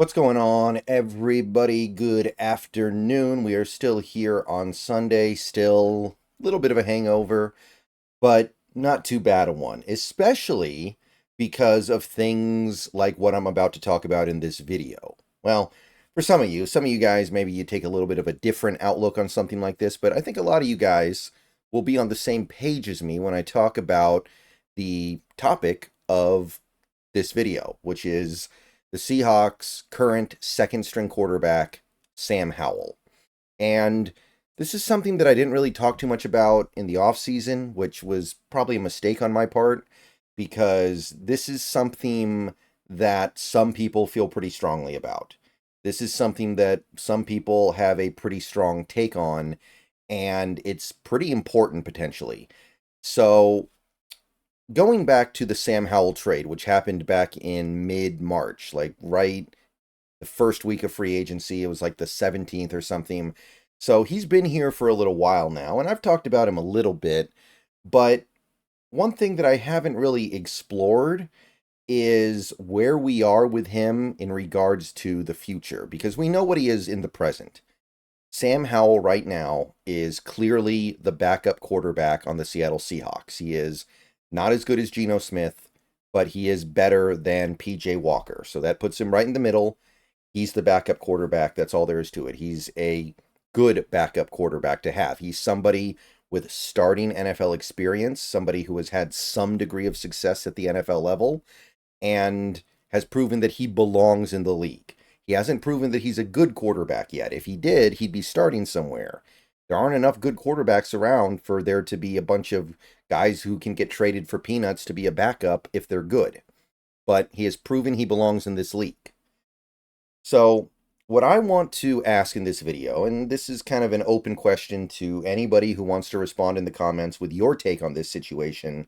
What's going on, everybody? Good afternoon. We are still here on Sunday, still a little bit of a hangover, but not too bad a one, especially because of things like what I'm about to talk about in this video. Well, for some of you guys, maybe you take a little bit of a different outlook on something like this, but I think a lot of you guys will be on the same page as me when I talk about the topic of this video, which is the Seahawks' current second string quarterback, Sam Howell. And this is something that I didn't really talk too much about in the offseason, which was probably a mistake on my part, because this is something that some people feel pretty strongly about. This is something that some people have a pretty strong take on, and it's pretty important potentially. So, going back to the Sam Howell trade, which happened back in mid-March, like right the first week of free agency, it was like the 17th or something. So he's been here for a little while now, and I've talked about him a little bit, but one thing that I haven't really explored is where we are with him in regards to the future, because we know what he is in the present. Sam Howell right now is clearly the backup quarterback on the Seattle Seahawks. He is not as good as Geno Smith, but he is better than PJ Walker. So that puts him right in the middle. He's the backup quarterback. That's all there is to it. He's a good backup quarterback to have. He's somebody with starting NFL experience, somebody who has had some degree of success at the NFL level, and has proven that he belongs in the league. He hasn't proven that he's a good quarterback yet. If he did, he'd be starting somewhere. There aren't enough good quarterbacks around for there to be a bunch of guys who can get traded for peanuts to be a backup if they're good. But he has proven he belongs in this league. So, what I want to ask in this video, and this is kind of an open question to anybody who wants to respond in the comments with your take on this situation,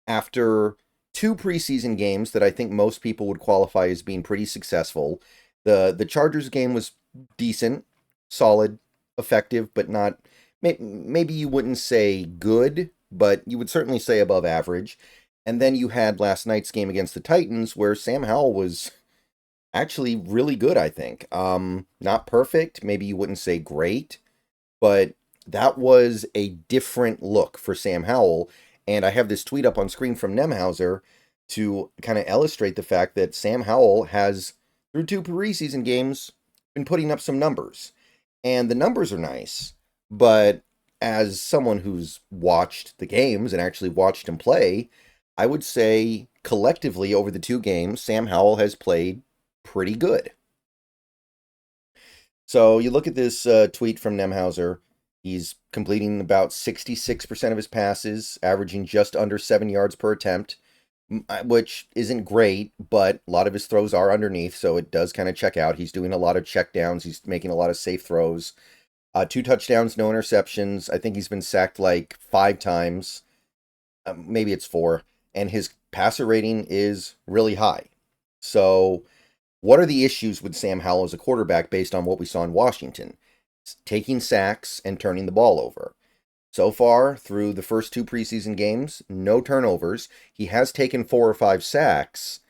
after two preseason games that I think most people would qualify as being pretty successful. The Chargers game was decent, solid, effective, but not, maybe you wouldn't say good, but you would certainly say above average. And then you had last night's game against the Titans where Sam Howell was actually really good, I think. Not perfect, maybe you wouldn't say great, but that was a different look for Sam Howell. And I have this tweet up on screen from Nemhauser to kind of illustrate the fact that Sam Howell has, through two preseason games, been putting up some numbers. And the numbers are nice, but as someone who's watched the games and actually watched him play, I would say collectively over the two games, Sam Howell has played pretty good. So you look at this tweet from Nemhauser. He's completing about 66% of his passes, averaging just under 7 yards per attempt, which isn't great, but a lot of his throws are underneath, so it does kind of check out. He's doing a lot of check downs. He's making a lot of safe throws. 2 touchdowns, no interceptions. I think he's been sacked like 5 times. Maybe it's 4. And his passer rating is really high. So what are the issues with Sam Howell as a quarterback based on what we saw in Washington? Taking sacks and turning the ball over. So far, through the first 2 preseason games, no turnovers. He has taken 4 or 5 sacks,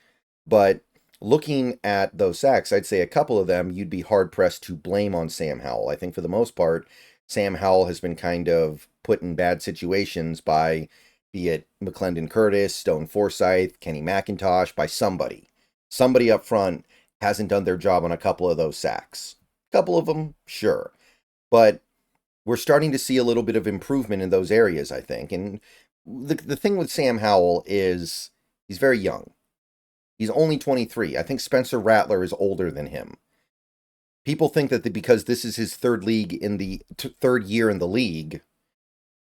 but looking at those sacks, I'd say a couple of them you'd be hard-pressed to blame on Sam Howell. I think for the most part, Sam Howell has been kind of put in bad situations by, be it McClendon Curtis, Stone Forsythe, Kenny McIntosh, by somebody. Somebody up front hasn't done their job on a couple of those sacks. A couple of them, sure. But we're starting to see a little bit of improvement in those areas, I think. And the thing with Sam Howell is he's very young. He's only 23. I think Spencer Rattler is older than him. People think that because this is his third year in the league,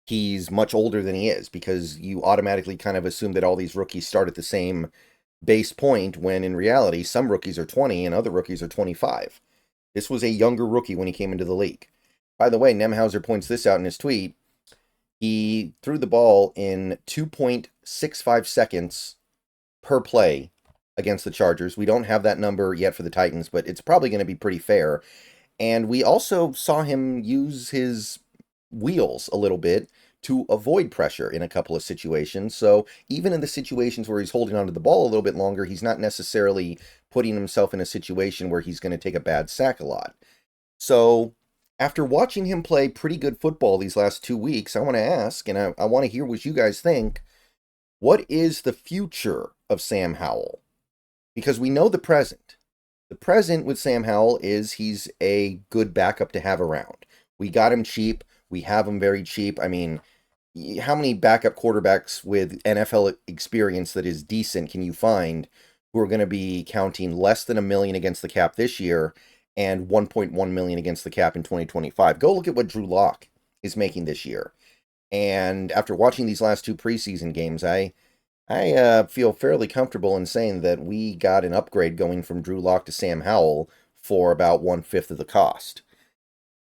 he's much older than he is, because you automatically kind of assume that all these rookies start at the same base point, when in reality, some rookies are 20 and other rookies are 25. This was a younger rookie when he came into the league. By the way, Nemhauser points this out in his tweet. He threw the ball in 2.65 seconds per play against the Chargers. We don't have that number yet for the Titans, but it's probably going to be pretty fair. And we also saw him use his wheels a little bit to avoid pressure in a couple of situations. So even in the situations where he's holding onto the ball a little bit longer, he's not necessarily putting himself in a situation where he's going to take a bad sack a lot. So after watching him play pretty good football these last 2 weeks, I want to ask, and I want to hear what you guys think, what is the future of Sam Howell? Because we know the present. The present with Sam Howell is he's a good backup to have around. We got him cheap. We have him very cheap. I mean, how many backup quarterbacks with NFL experience that is decent can you find who are going to be counting less than $1 million against the cap this year and $1.1 million against the cap in 2025? Go look at what Drew Lock is making this year. And after watching these last 2 preseason games, I feel fairly comfortable in saying that we got an upgrade going from Drew Lock to Sam Howell for about 1/5 of the cost.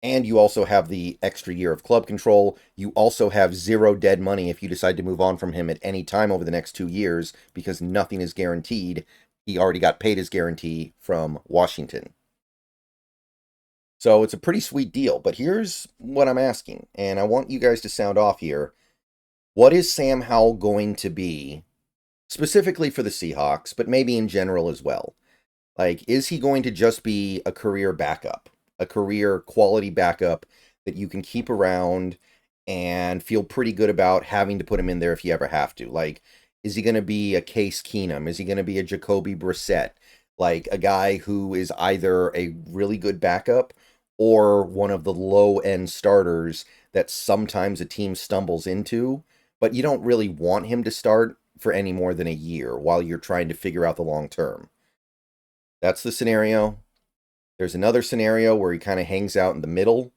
And you also have the extra year of club control. You also have 0 dead money if you decide to move on from him at any time over the next 2 years, because nothing is guaranteed. He already got paid his guarantee from Washington. So it's a pretty sweet deal. But here's what I'm asking, and I want you guys to sound off here. What is Sam Howell going to be, specifically for the Seahawks, but maybe in general as well? Like, is he going to just be a career backup? A career quality backup that you can keep around and feel pretty good about having to put him in there if you ever have to? Like, is he going to be a Case Keenum? Is he going to be a Jacoby Brissett? Like, a guy who is either a really good backup or one of the low-end starters that sometimes a team stumbles into, but you don't really want him to start for any more than a year while you're trying to figure out the long term. That's the scenario. There's another scenario where he kind of hangs out in the middle,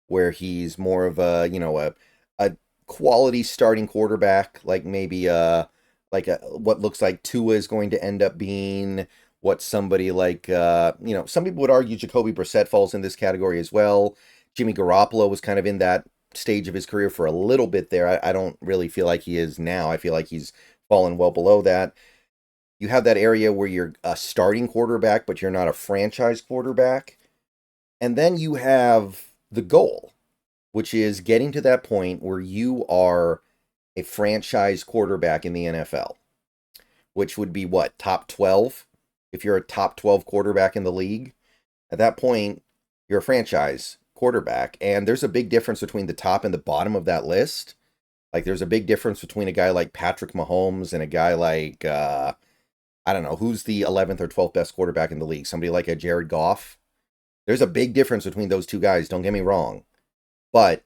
where he's more of a, a quality starting quarterback, like maybe what looks like Tua is going to end up being, what somebody like, some people would argue Jacoby Brissett falls in this category as well. Jimmy Garoppolo was kind of in that stage of his career for a little bit there. I don't really feel like he is now. I feel like he's fallen well below that. You have that area where you're a starting quarterback, but you're not a franchise quarterback. And then you have the goal, which is getting to that point where you are a franchise quarterback in the NFL, which would be what, top 12? If you're a top 12 quarterback in the league, at that point, you're a franchise quarterback. And there's a big difference between the top and the bottom of that list. Like, there's a big difference between a guy like Patrick Mahomes and a guy like, I don't know, who's the 11th or 12th best quarterback in the league? Somebody like a Jared Goff? There's a big difference between those two guys, don't get me wrong. But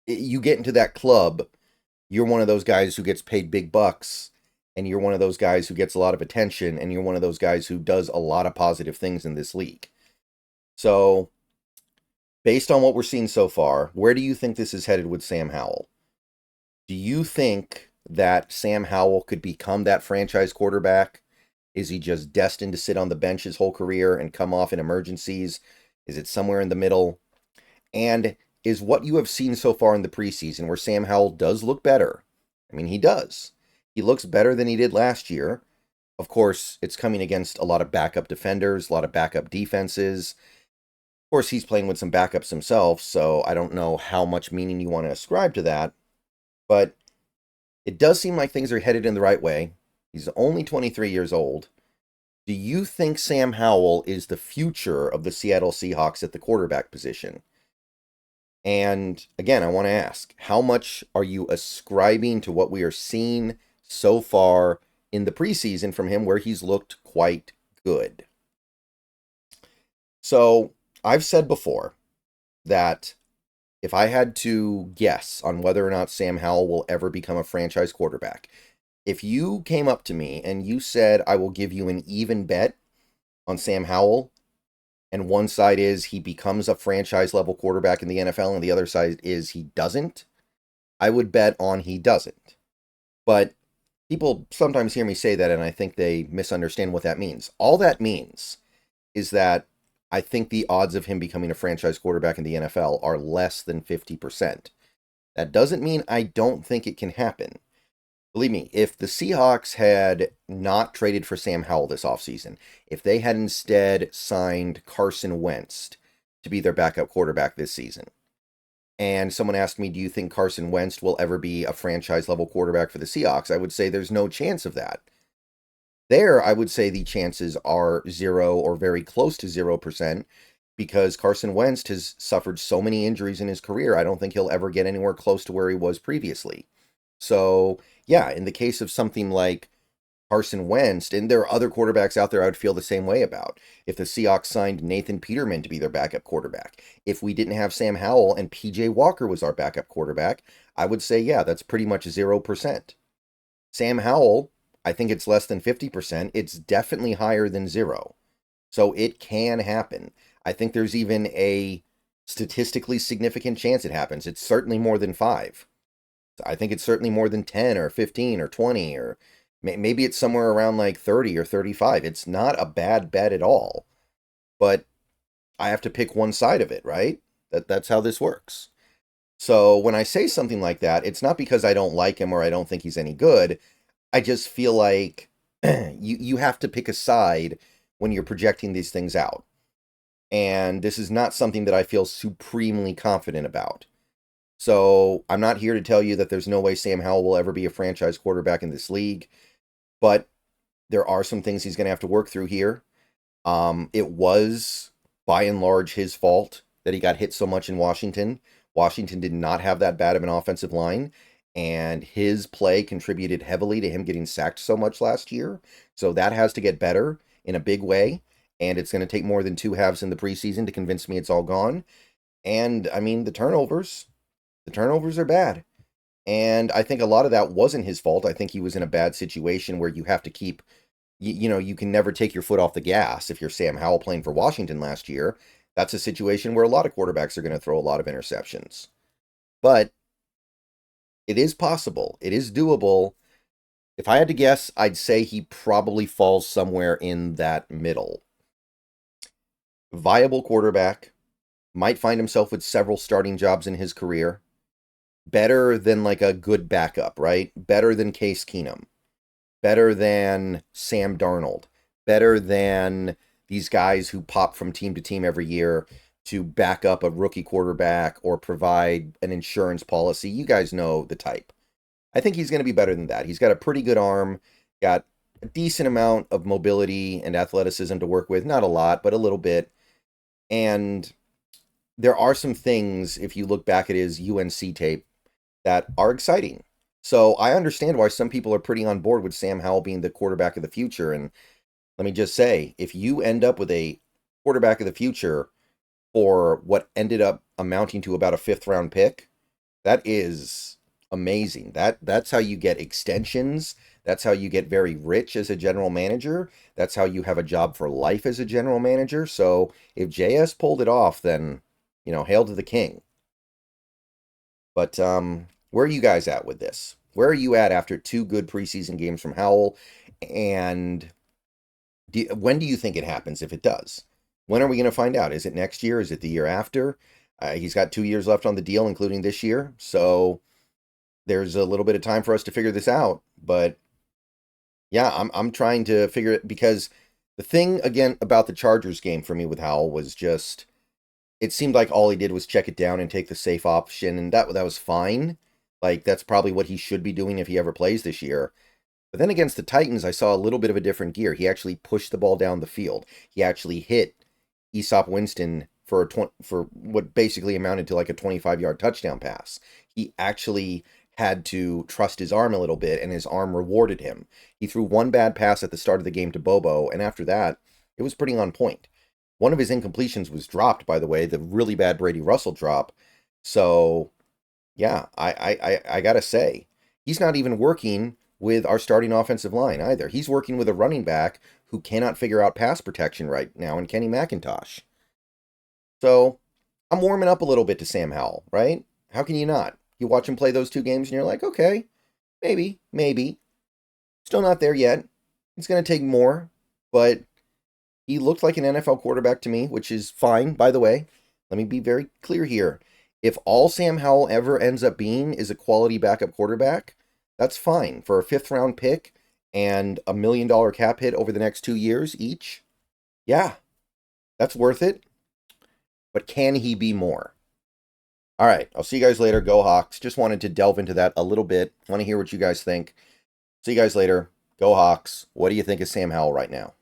you get into that club, you're one of those guys who gets paid big bucks, and you're one of those guys who gets a lot of attention, and you're one of those guys who does a lot of positive things in this league. So, based on what we're seeing so far, where do you think this is headed with Sam Howell? Do you think that Sam Howell could become that franchise quarterback? Is he just destined to sit on the bench his whole career and come off in emergencies? Is it somewhere in the middle? And is what you have seen so far in the preseason, where Sam Howell does look better? I mean, he does. He looks better than he did last year. Of course, it's coming against a lot of backup defenders, a lot of backup defenses. Of course, he's playing with some backups himself, so I don't know how much meaning you want to ascribe to that. But it does seem like things are headed in the right way. He's only 23 years old. Do you think Sam Howell is the future of the Seattle Seahawks at the quarterback position? And again, I want to ask, how much are you ascribing to what we are seeing so far in the preseason from him, where he's looked quite good? So, I've said before that if I had to guess on whether or not Sam Howell will ever become a franchise quarterback, if you came up to me and you said, I will give you an even bet on Sam Howell, and one side is he becomes a franchise level quarterback in the NFL, and the other side is he doesn't, I would bet on he doesn't. But people sometimes hear me say that, and I think they misunderstand what that means. All that means is that I think the odds of him becoming a franchise quarterback in the NFL are less than 50%. That doesn't mean I don't think it can happen. Believe me, if the Seahawks had not traded for Sam Howell this offseason, if they had instead signed Carson Wentz to be their backup quarterback this season, and someone asked me, do you think Carson Wentz will ever be a franchise-level quarterback for the Seahawks? I would say there's no chance of that. There, I would say the chances are 0 or very close to 0% because Carson Wentz has suffered so many injuries in his career. I don't think he'll ever get anywhere close to where he was previously. So, yeah, in the case of something like Carson Wentz, and there are other quarterbacks out there I would feel the same way about. If the Seahawks signed Nathan Peterman to be their backup quarterback, if we didn't have Sam Howell and PJ Walker was our backup quarterback, I would say, yeah, that's pretty much 0%. Sam Howell, I think it's less than 50%. It's definitely higher than 0. So it can happen. I think there's even a statistically significant chance it happens. It's certainly more than 5. I think it's certainly more than 10 or 15 or 20 or maybe it's somewhere around like 30 or 35. It's not a bad bet at all. But I have to pick one side of it, right? That's how this works. So when I say something like that, it's not because I don't like him or I don't think he's any good. I just feel like you have to pick a side when you're projecting these things out. And this is not something that I feel supremely confident about. So I'm not here to tell you that there's no way Sam Howell will ever be a franchise quarterback in this league. But there are some things he's going to have to work through here. It was, by and large, his fault that he got hit so much in Washington. Washington did not have that bad of an offensive line. And his play contributed heavily to him getting sacked so much last year. So that has to get better in a big way. And it's going to take more than 2 halves in the preseason to convince me it's all gone. And, I mean, the turnovers are bad. And I think a lot of that wasn't his fault. I think he was in a bad situation where you have to keep, you can never take your foot off the gas. If you're Sam Howell playing for Washington last year, that's a situation where a lot of quarterbacks are going to throw a lot of interceptions. But it is possible. It is doable. If I had to guess, I'd say he probably falls somewhere in that middle. Viable quarterback, might find himself with several starting jobs in his career. Better than like a good backup, right? Better than Case Keenum. Better than Sam Darnold. Better than these guys who pop from team to team every year to back up a rookie quarterback or provide an insurance policy. You guys know the type. I think he's going to be better than that. He's got a pretty good arm, got a decent amount of mobility and athleticism to work with. Not a lot, but a little bit. And there are some things, if you look back at his UNC tape, that are exciting. So I understand why some people are pretty on board with Sam Howell being the quarterback of the future. And let me just say, if you end up with a quarterback of the future for what ended up amounting to about a 5th round pick, that is amazing. That's how you get extensions. That's how you get very rich as a general manager. That's how you have a job for life as a general manager. So if JS pulled it off, then, hail to the king. But where are you guys at with this? Where are you at after 2 good preseason games from Howell? And when do you think it happens if it does? When are we going to find out? Is it next year? Is it the year after? He's got 2 years left on the deal, including this year. So there's a little bit of time for us to figure this out. But yeah, I'm trying to figure it, because the thing, again, about the Chargers game for me with Howell was just, it seemed like all he did was check it down and take the safe option, and that was fine. Like, that's probably what he should be doing if he ever plays this year. But then against the Titans, I saw a little bit of a different gear. He actually pushed the ball down the field. He actually hit Aesop Winston for what basically amounted to like a 25-yard touchdown pass. He actually had to trust his arm a little bit, and his arm rewarded him. He threw one bad pass at the start of the game to Bobo, and after that, it was pretty on point. One of his incompletions was dropped, by the way, the really bad Brady Russell drop. So, yeah, I gotta say, he's not even working with our starting offensive line either. He's working with a running back who cannot figure out pass protection right now in Kenny McIntosh. So, I'm warming up a little bit to Sam Howell, right? How can you not? You watch him play those 2 games and you're like, okay, maybe. Still not there yet. It's going to take more, but he looked like an NFL quarterback to me, which is fine, by the way. Let me be very clear here. If all Sam Howell ever ends up being is a quality backup quarterback, that's fine. For a 5th round pick and $1 million cap hit over the next 2 years each, yeah, that's worth it. But can he be more? All right. I'll see you guys later. Go Hawks. Just wanted to delve into that a little bit. Want to hear what you guys think. See you guys later. Go Hawks. What do you think of Sam Howell right now?